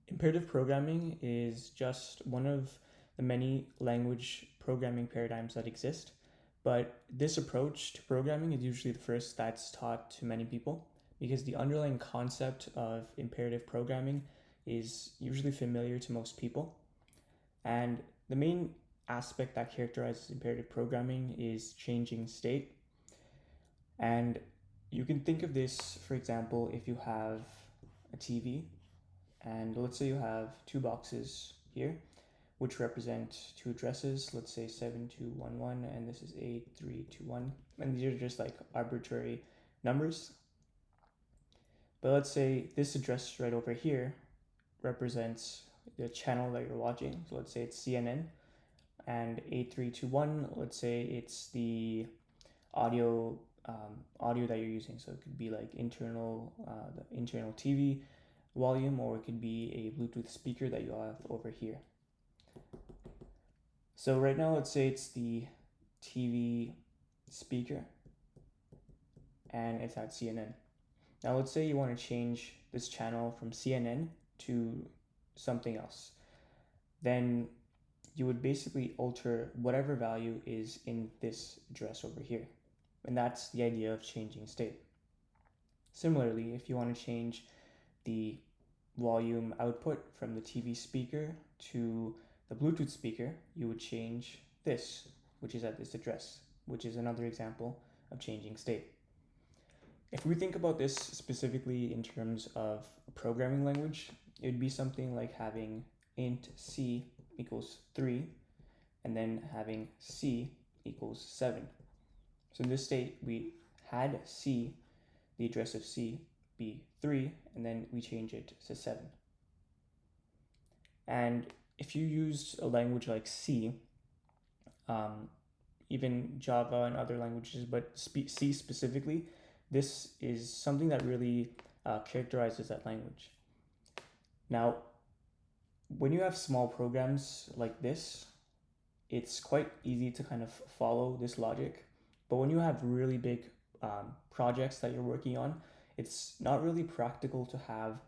Imperative programming is just one of the many language programming paradigms that exist, but this approach to programming is usually the first that's taught to many people because the underlying concept of imperative programming is usually familiar to most people. And the main aspect that characterizes imperative programming is changing state. And you can think of this, for example, if you have a TV and let's say you have two boxes here which represent two addresses, let's say 7211 and this is 8321, and these are just like arbitrary numbers. But let's say this address right over here represents the channel that you're watching, so let's say it's CNN, and 8321, let's say it's the audio audio that you're using, so it could be like the internal TV volume, or it could be a Bluetooth speaker that you have over here. So right now, let's say it's the TV speaker and it's at CNN. Now let's say you want to change this channel from CNN to something else. Then you would basically alter whatever value is in this address over here. And that's the idea of changing state. Similarly, if you want to change the volume output from the TV speaker to the Bluetooth speaker, you would change this, which is at this address, which is another example of changing state. If we think about this specifically in terms of a programming language, it would be something like having int c equals 3 and then having c equals 7. So in this state, we had c, the address of c, be 3, and then we change it to 7. And if you used a language like C, even Java and other languages, but C specifically, this is something that really characterizes that language. Now, when you have small programs like this, it's quite easy to kind of follow this logic. But when you have really big projects that you're working on, it's not really practical to have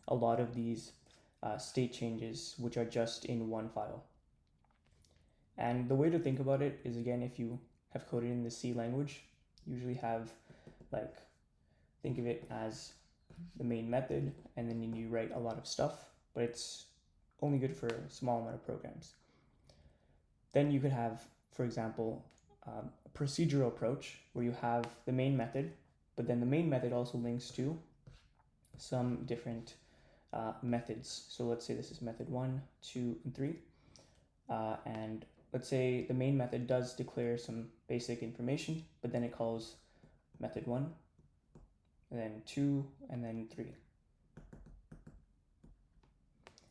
a lot of these state changes which are just in one file. And the way to think about it is, again, if you have coded in the C language, you usually have think of it as the main method, and then you write a lot of stuff, but it's only good for a small amount of programs. Then you could have, for example, a procedural approach where you have the main method, but then the main method also links to some different methods. So let's say this is method 1, 2, and 3. And let's say the main method does declare some basic information, but then it calls method 1, and then 2, and then 3.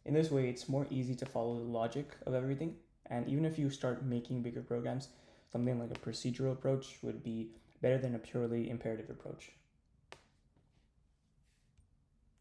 In this way, it's more easy to follow the logic of everything. And even if you start making bigger programs, something like a procedural approach would be better than a purely imperative approach.